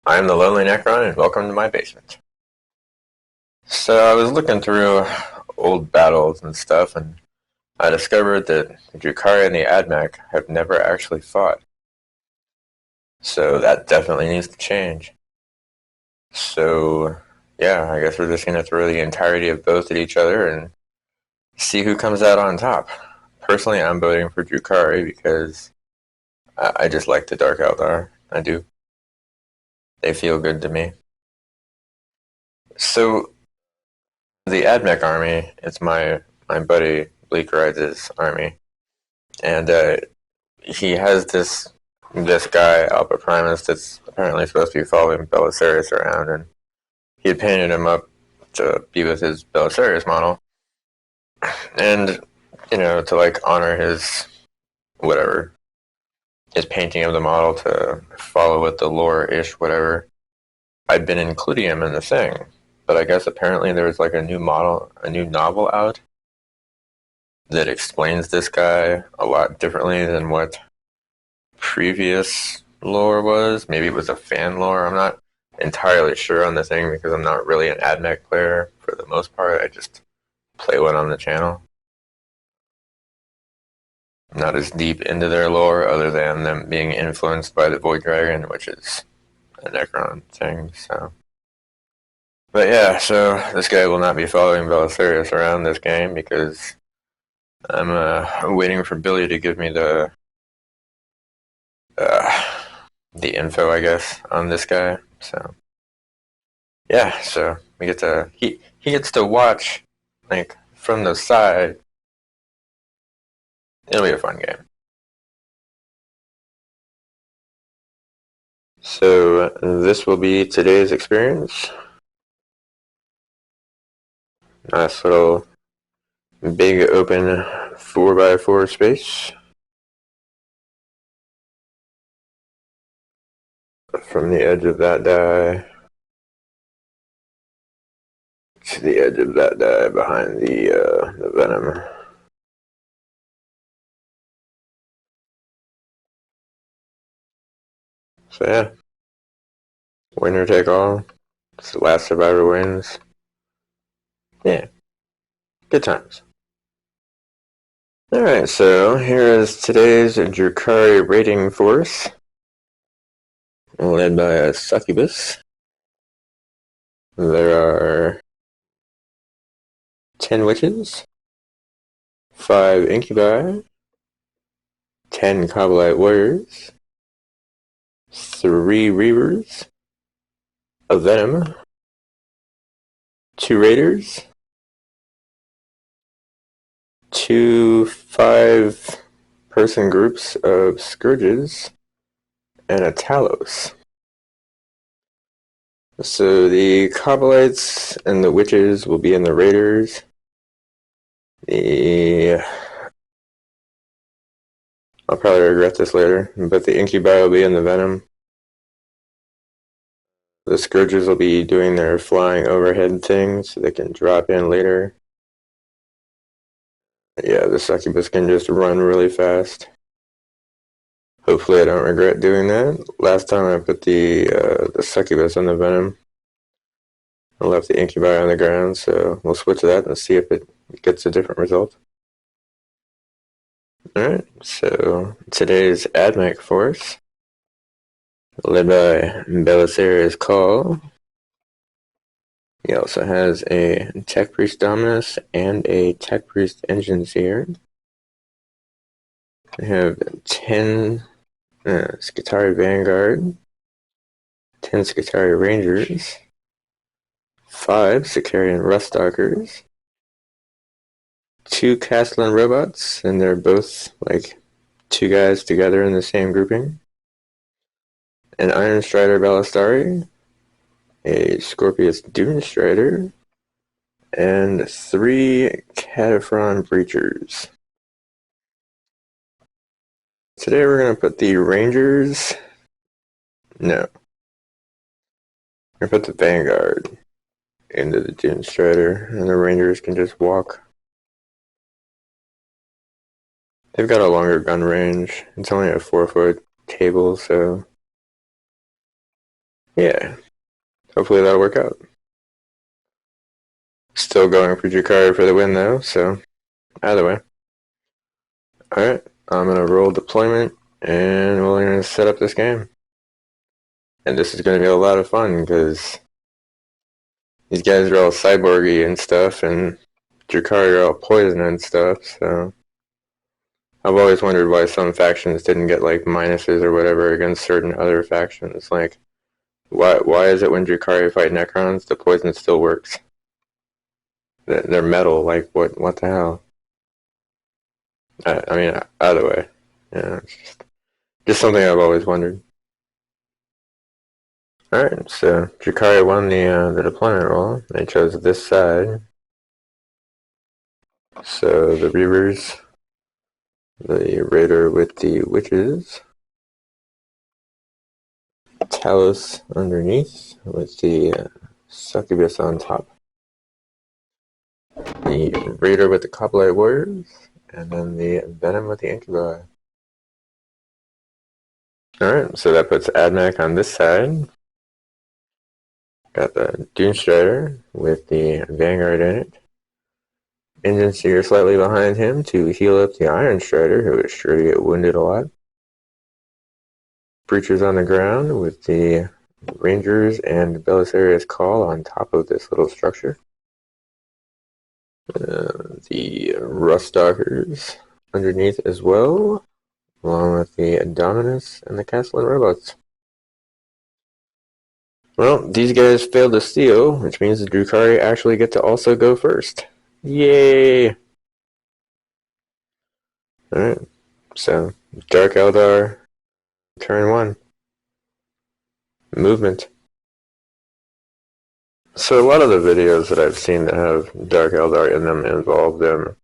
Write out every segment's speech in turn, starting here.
I am the Lonely Necron, and welcome to my basement. So I was looking through old battles and stuff, and I discovered that the Drukhari and the Admech have never actually fought. So that definitely needs to change. So yeah, I guess we're just gonna throw the entirety of both at each other and see who comes out on top. Personally, I'm voting for Drukhari because I just like the Dark Eldar. I do. They feel good to me. So the Admech army, it's my buddy Bleak Rides' army, and he has this guy Alpha Primus that's apparently supposed to be following Belisarius around, and he had painted him up to be with his Belisarius model, and to like honor his whatever his painting of the model to follow with the lore ish whatever. I'd been including him in the thing, but I guess apparently there was like a new novel out that explains this guy a lot differently than what previous lore was. Maybe it was a fan lore. I'm not entirely sure on the thing because I'm not really an AdMech player for the most part. I just play one on the channel. I'm not as deep into their lore other than them being influenced by the Void Dragon, which is a Necron thing, so. But yeah, so this guy will not be following Belisarius around this game because I'm waiting for Billy to give me uh, the info, I guess, on this guy. So yeah, so we get to he gets to watch like from the side. It'll be a fun game. So this will be today's experience. Nice little big open 4x4 space. From the edge of that die to the edge of that die behind the venom. So yeah, winner take all. It's the last survivor wins. Yeah, good times. Alright, so here is today's Drukhari raiding force, led by a succubus. There are 10 witches, 5 incubi, 10 Kabbalite warriors, 3 reavers, a venom, 2 raiders, 2 5-person groups of scourges, and a Talos. So the Kabbalites and the witches will be in the raiders. I'll probably regret this later, but the incubi will be in the venom. The scourges will be doing their flying overhead thing so they can drop in later. Yeah, the succubus can just run really fast. Hopefully I don't regret doing that. Last time I put the succubus on the venom, I left the incubi on the ground, so we'll switch that and see if it gets a different result. Alright, so today's AdMech force, led by Belisarius Cawl. He also has a Tech Priest Dominus and a Tech Priest Engines here. We have 10 Skitarii Vanguard, 10 Skitarii Rangers, 5 Sicarian Ruststalkers, 2 Castellan Robots, and they're both like 2 guys together in the same grouping, an Iron Strider Ballistari, a Scorpius Dune Strider, and 3 Cataphron Breachers. Today we're going to put the Rangers... No. We're going to put the Vanguard into the Dune Strider, and the Rangers can just walk. They've got a longer gun range. It's only a 4-foot table, so Yeah, hopefully that'll work out. Still going for drukhari for the win though, so either way. Alright, I'm gonna roll deployment and we're gonna set up this game. And this is gonna be a lot of fun because these guys are all cyborgy and stuff, and drukhari are all poison and stuff, so I've always wondered why some factions didn't get like minuses or whatever against certain other factions. Like, why is it when drukhari fight Necrons, the poison still works? They're metal, like what the hell? I mean, either way, yeah, it's just something I've always wondered. Alright, so drukhari won the deployment roll. They chose this side. So the Reavers, the Raider with the Witches, Talos underneath with the Succubus on top, the Raider with the Coplite Warriors, and then the Venom with the Incubi. Alright, so that puts AdMech on this side. Got the Doomstrider with the Vanguard in it. Engine Seeker slightly behind him to heal up the Iron Strider, who is sure to get wounded a lot. Breachers on the ground with the Rangers and belisarius cawl on top of this little structure. The Ruststalkers underneath as well, along with the Dominus and the Castle and Robots. Well, these guys failed to steal, which means the drukhari actually get to also go first. Yay! Alright, so Dark Eldar, turn 1. Movement. So a lot of the videos that I've seen that have Dark Eldar in them involve them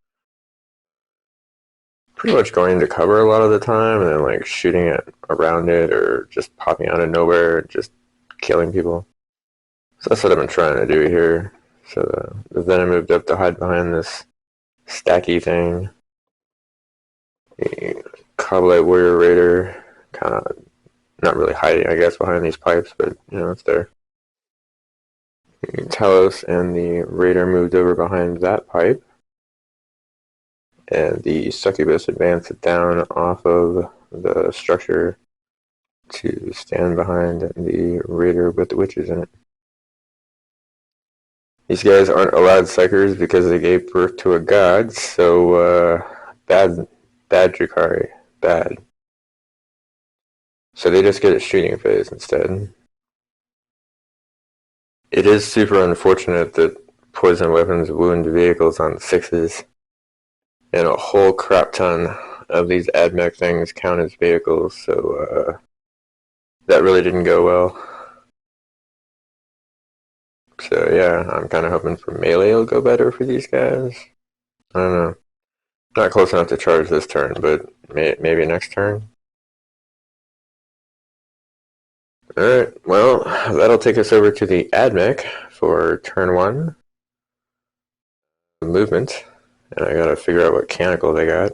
pretty much going into cover a lot of the time and then like shooting it around it or just popping out of nowhere and just killing people. So that's what I've been trying to do here. So the Venom moved up to hide behind this stacky thing. The Coblite Warrior Raider kind of not really hiding, I guess, behind these pipes, but you know, it's there. The Talos and the Raider moved over behind that pipe. And the Succubus advanced down off of the structure to stand behind the Raider with the Witches in it. These guys aren't allowed psychers because they gave birth to a god, so bad drukhari, bad. So they just get a shooting phase instead. It is super unfortunate that poison weapons wound vehicles on 6s, and a whole crap ton of these AdMech things count as vehicles, so that really didn't go well. So yeah, I'm kind of hoping for melee will go better for these guys. I don't know. Not close enough to charge this turn, but maybe next turn. Alright, well, that'll take us over to the AdMech for turn 1. Movement. And I gotta figure out what canticle they got.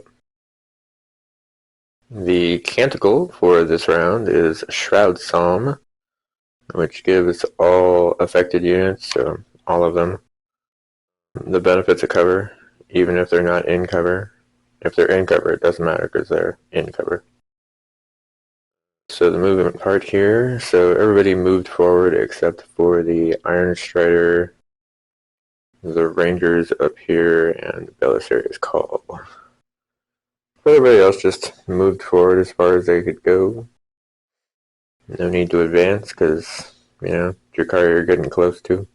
The canticle for this round is Shroud Psalm, which gives all affected units, so all of them, the benefits of cover, even if they're not in cover. If they're in cover, it doesn't matter because they're in cover. So the movement part here, so everybody moved forward except for the Iron Strider, the Rangers up here, and belisarius cawl. Everybody else just moved forward as far as they could go. No need to advance because, you know, drukhari are getting close too.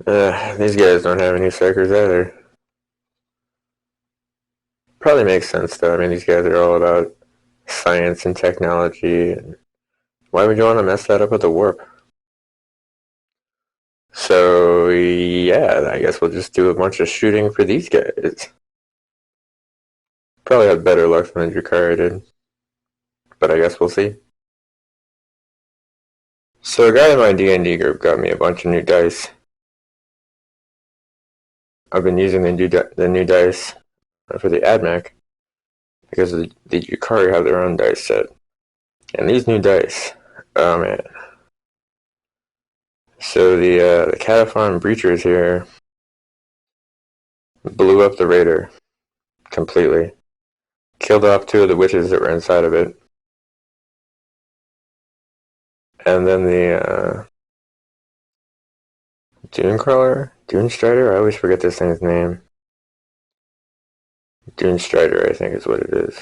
These guys don't have any psychers either. Probably makes sense though. I mean, these guys are all about science and technology. And why would you want to mess that up with a warp? So yeah, I guess we'll just do a bunch of shooting for these guys. Probably had better luck than the drukhari did, but I guess we'll see. So a guy in my D&D group got me a bunch of new dice. I've been using the new dice for the AdMech because the drukhari have their own dice set. And these new dice. Oh man. So the Cataphon Breachers here blew up the raider completely. Killed off 2 of the witches that were inside of it. And then the Dune Crawler? Dune Strider? I always forget this thing's name. Dune Strider, I think is what it is.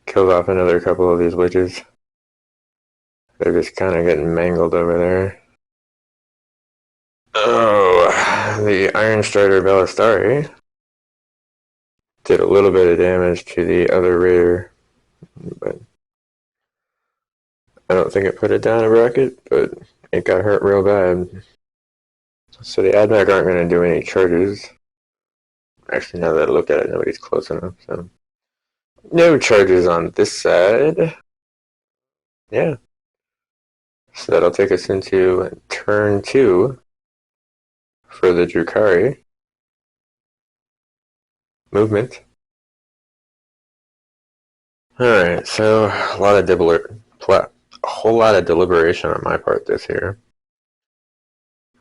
Killed off another couple of these witches. They're just kind of getting mangled over there. Oh, the Iron Strider Belisari did a little bit of damage to the other raider, but I don't think it put it down a rocket, but it got hurt real bad. So the AdMech aren't going to do any charges. Actually, now that I look at it, nobody's close enough, so no charges on this side. Yeah. So that'll take us into turn 2 for the drukhari. Movement. Alright, so a whole lot of deliberation on my part this here.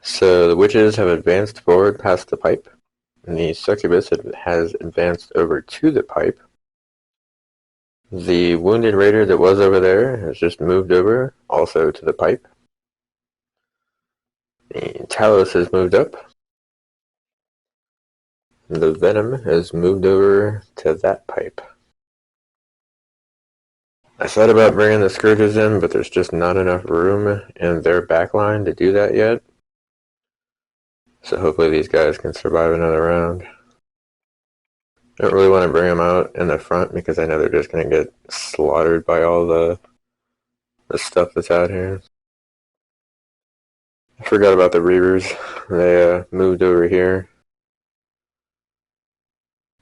So the witches have advanced forward past the pipe, and the succubus has advanced over to the pipe. The wounded raider that was over there has just moved over, also to the pipe. The Talos has moved up. The Venom has moved over to that pipe. I thought about bringing the Scourges in, but there's just not enough room in their backline to do that yet. So hopefully these guys can survive another round. I don't really want to bring them out in the front because I know they're just going to get slaughtered by all the stuff that's out here. I forgot about the Reavers. They moved over here.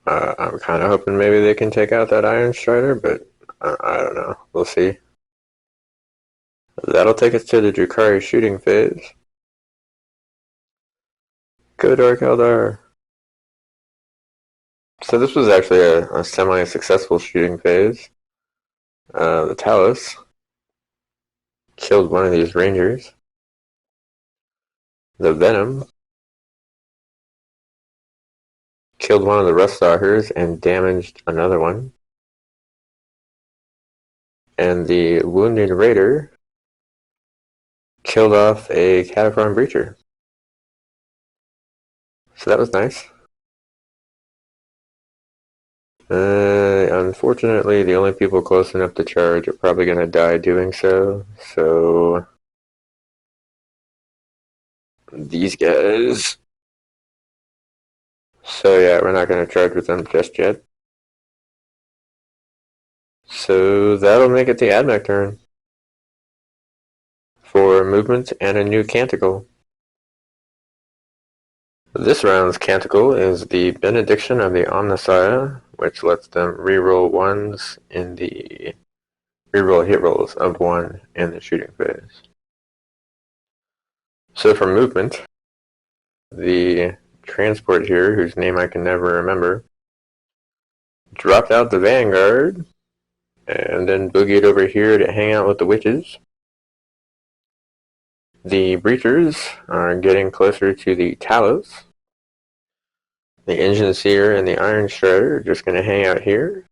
I'm kind of hoping maybe they can take out that Iron Strider, but I don't know. We'll see. That'll take us to the drukhari shooting phase. Go Dark Eldar! So this was actually a semi-successful shooting phase. The Talos killed one of these rangers. The Venom killed one of the Ruststalkers and damaged another one. And the wounded raider killed off a Cataphon Breacher. So that was nice. Unfortunately, the only people close enough to charge are probably going to die doing so. So these guys. So yeah, we're not going to charge with them just yet. So that'll make it the AdMech turn for movement and a new canticle. This round's canticle is the Benediction of the Omnissiah, which lets them reroll ones in the reroll hit rolls of 1 in the shooting phase. So for movement, the transport here, whose name I can never remember, dropped out the Vanguard and then boogied over here to hang out with the witches. The Breachers are getting closer to the Talos. The Engine Seer and the Iron Strider are just going to hang out here.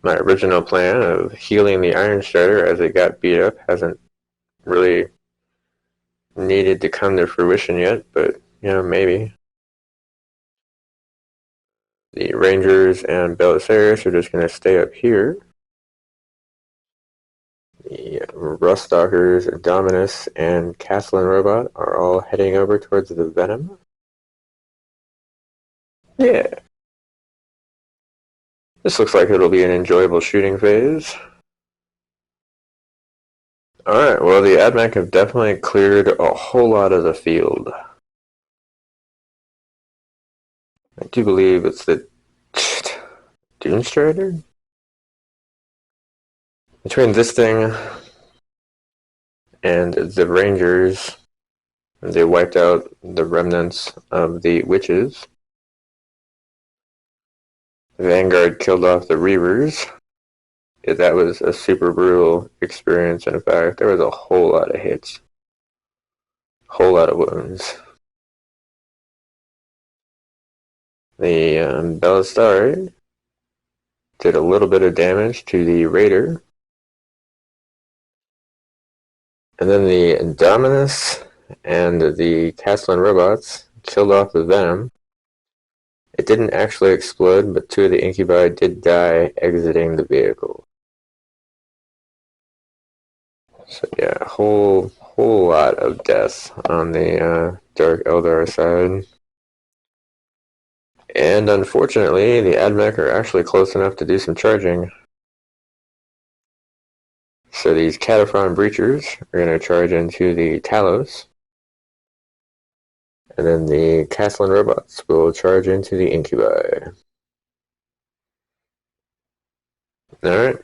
My original plan of healing the Iron Strider as it got beat up hasn't really needed to come to fruition yet, but, you know, maybe. The Rangers and Belisarius are just going to stay up here. The Ruststalkers, Dominus, and Castellan Robot are all heading over towards the Venom. Yeah. This looks like it'll be an enjoyable shooting phase. Alright, well the AdMech have definitely cleared a whole lot of the field. I do believe it's the Dune Strider? Between this thing and the Rangers, they wiped out the remnants of the witches. The Vanguard killed off the Reavers. that was a super brutal experience. In fact, there was a whole lot of hits, whole lot of wounds. The belisarius did a little bit of damage to the raider. And then the Dominus and the Castellan robots killed off the Venom. It didn't actually explode, but 2 of the incubi did die exiting the vehicle. So yeah, a whole lot of deaths on the Dark Eldar side. And unfortunately, the AdMech are actually close enough to do some charging. So these Cataphron Breachers are going to charge into the Talos. And then the Castellan robots will charge into the Incubi. Alright.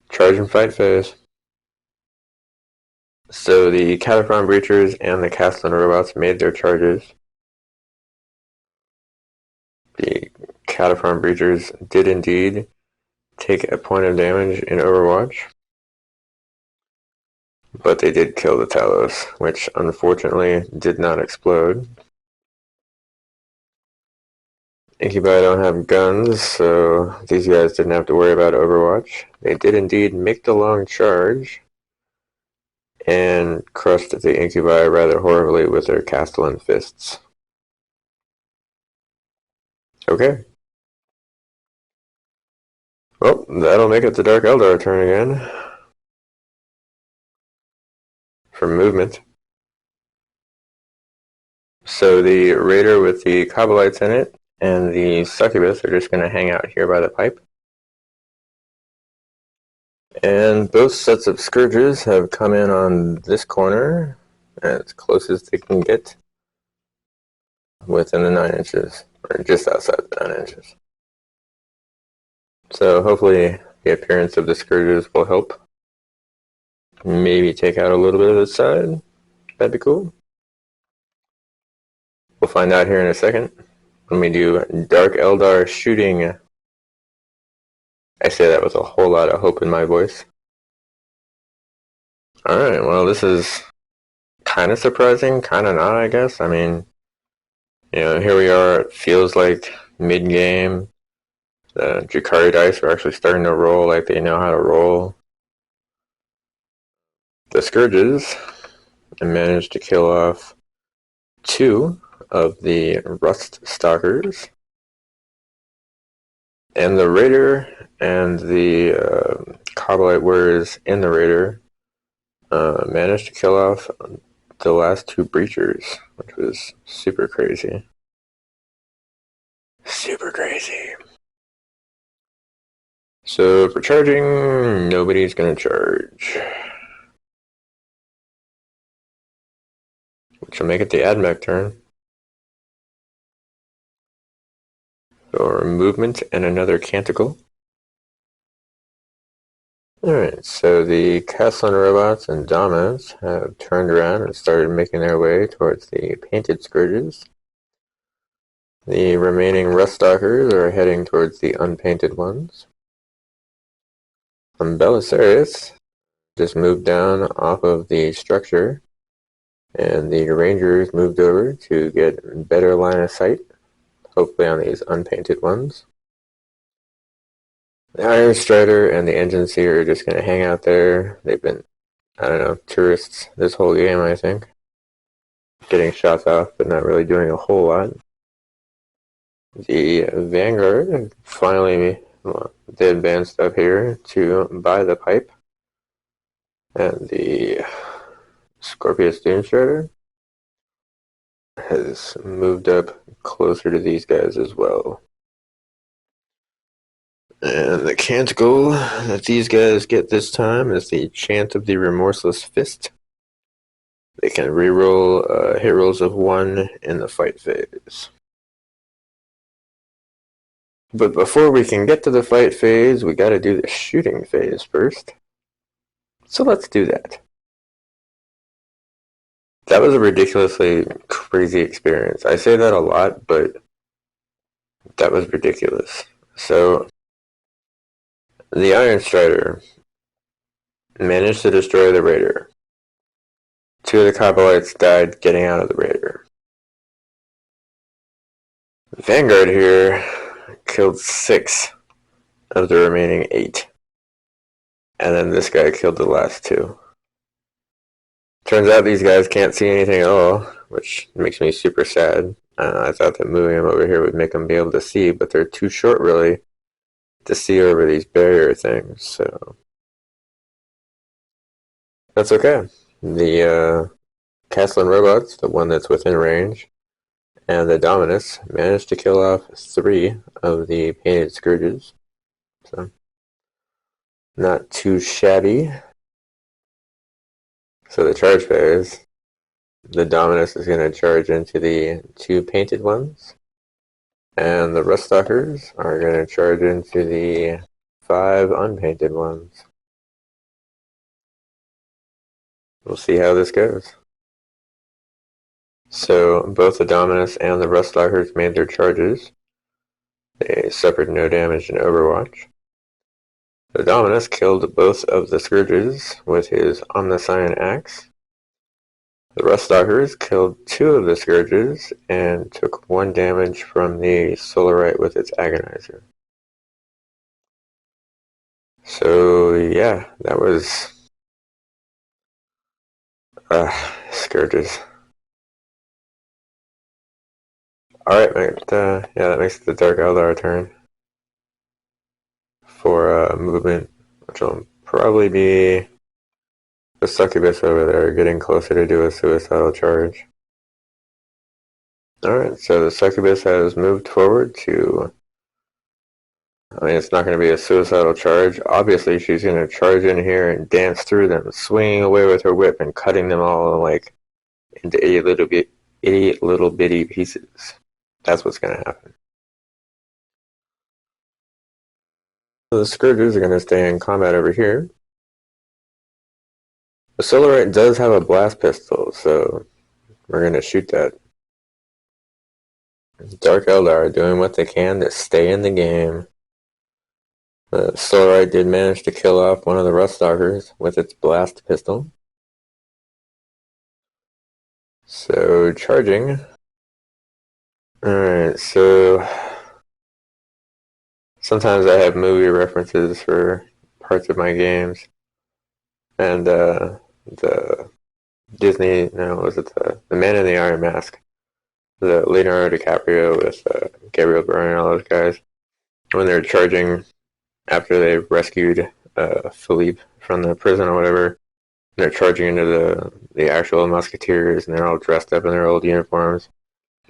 Charge and fight phase. So the Cataphron Breachers and the Castellan robots made their charges. The Cataphron Breachers did indeed take a point of damage in Overwatch. But they did kill the Talos, which unfortunately did not explode. Incubi don't have guns, so these guys didn't have to worry about Overwatch. They did indeed make the long charge and crushed the Incubi rather horribly with their Castellan fists. Okay. Well, that'll make it the Dark Eldar turn again. For movement. So the Raider with the Kabbalites in it and the Succubus are just going to hang out here by the pipe. And both sets of Scourges have come in on this corner as close as they can get within the 9 inches, or just outside the 9 inches. So hopefully the appearance of the Scourges will help. Maybe take out a little bit of the side. That'd be cool. We'll find out here in a second when we do Dark Eldar shooting. I say that with a whole lot of hope in my voice. Alright, well, this is kind of surprising, kind of not, I guess. I mean, you know, here we are. It feels like mid-game. The drukhari dice are actually starting to roll like they know how to roll. The Scourges managed to kill off 2 of the Rust Stalkers. And the Raider and the Kabbalite warriors in the Raider managed to kill off the last 2 Breachers, which was super crazy. Super crazy. So for charging, nobody's going to charge. Which will make it the AdMech turn. For movement and another Canticle. Alright, so the Castellan robots and Dominus have turned around and started making their way towards the painted Scourges. The remaining Rust Stalkers are heading towards the unpainted ones. Belisarius just moved down off of the structure, and the Rangers moved over to get better line of sight, hopefully on these unpainted ones. The Iron Strider and the Engine Seer are just going to hang out there. They've been, I don't know, tourists this whole game, I think. Getting shots off, but not really doing a whole lot. The Vanguard finally, they advanced up here to buy the pipe. And the Scorpius Doomstrider has moved up closer to these guys as well. And the Canticle that these guys get this time is the Chant of the Remorseless Fist. They can reroll hit rolls of 1 in the fight phase. But before we can get to the fight phase, we gotta do the shooting phase first. So let's do that. That was a ridiculously crazy experience. I say that a lot, but that was ridiculous. So The Iron Strider managed to destroy the Raider. 2 of the Coprolites died getting out of the Raider. Vanguard here killed 6 of the remaining 8. And then this guy killed the last 2. Turns out these guys can't see anything at all, which makes me super sad. I thought that moving them over here would make them be able to see, but they're too short really to see over these barrier things, so that's okay. The Castellan robots, the one that's within range, and the Dominus managed to kill off 3 of the painted Scourges, so not too shabby. So the charge phase, the Dominus is going to charge into the 2 painted ones, and the Ruststalkers are going to charge into the 5 unpainted ones. We'll see how this goes. So both the Dominus and the Ruststalkers made their charges. They suffered no damage in Overwatch. The Dominus killed both of the Scourges with his Omniscient Axe. The Ruststalkers killed 2 of the Scourges and took 1 damage from the Solarite with its Agonizer. So yeah, that was Scourges. Alright, yeah, that makes the Dark Eldar turn for movement, which will probably be the Succubus over there getting closer to do a suicidal charge. Alright, so the Succubus has moved forward to... I mean, it's not going to be a suicidal charge. Obviously, she's going to charge in here and dance through them, swinging away with her whip and cutting them all like into idiot little bitty pieces. That's what's going to happen. So the Scourges are going to stay in combat over here. The Solarite does have a blast pistol, so we're going to shoot that. Dark Eldar are doing what they can to stay in the game. The Solarite did manage to kill off one of the Ruststalkers with its blast pistol. So, charging. Alright, so sometimes I have movie references for parts of my games. And the Disney, no, was it the Man in the Iron Mask? The Leonardo DiCaprio with Gabriel Byrne and all those guys. When they're charging after they've rescued Philippe from the prison or whatever, they're charging into the actual musketeers, and they're all dressed up in their old uniforms.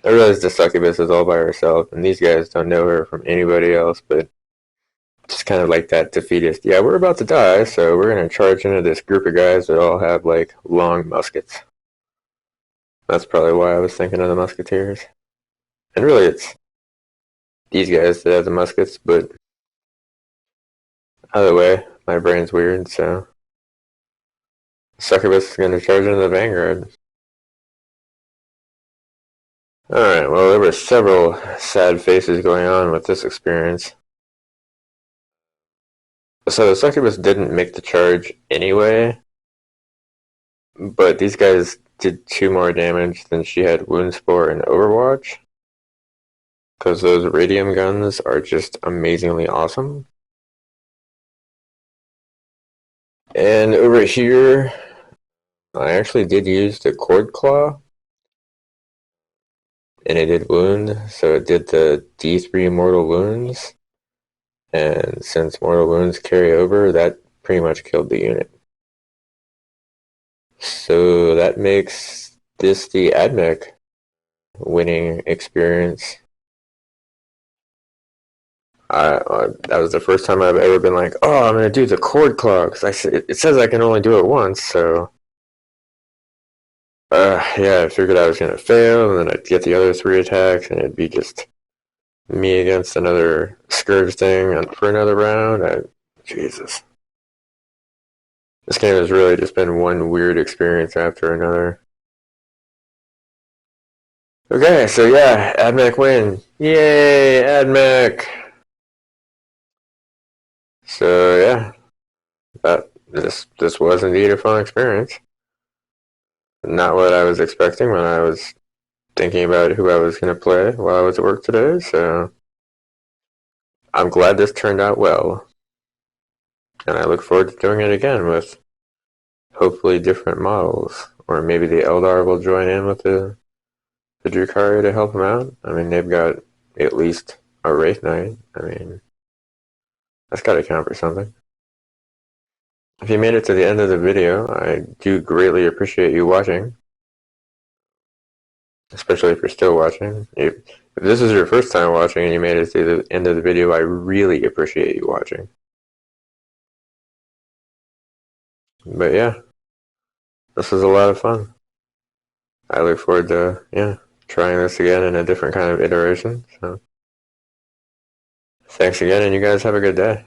I realize the Succubus is all by herself, and these guys don't know her from anybody else, but just kind of like that defeatist. Yeah, we're about to die, so we're going to charge into this group of guys that all have, like, long muskets. That's probably why I was thinking of the musketeers. And really, it's these guys that have the muskets, but either way, my brain's weird, so Succubus is going to charge into the Vanguard. Alright, well, there were several sad faces going on with this experience. So the Succubus didn't make the charge anyway, but these guys did 2 more damage than she had Wound Spore and Overwatch, because those radium guns are just amazingly awesome. And over here, I actually did use the Cord Claw, and it did wound, so it did the D3 mortal wounds, and since mortal wounds carry over, that pretty much killed the unit. So that makes this the AdMech winning experience. That was the first time I've ever been like, oh, I'm going to do the Cord Claw, because it says I can only do it once, so... yeah, I figured I was going to fail, and then I'd get the other 3 attacks, and it'd be just me against another Scourge thing for another round. Jesus. This game has really just been one weird experience after another. Okay, so yeah, AdMech win. Yay, AdMech! So yeah, this was indeed a fun experience. Not what I was expecting when I was thinking about who I was going to play while I was at work today. So I'm glad this turned out well, and I look forward to doing it again with hopefully different models, or maybe the Eldar will join in with the drukhari to help them out. I mean, they've got at least a Wraith Knight. I mean, that's got to count for something. If you made it to the end of the video, I do greatly appreciate you watching, especially if you're still watching. If this is your first time watching and you made it to the end of the video, I really appreciate you watching. But yeah, this was a lot of fun. I look forward to, trying this again in a different kind of iteration. So thanks again, and you guys have a good day.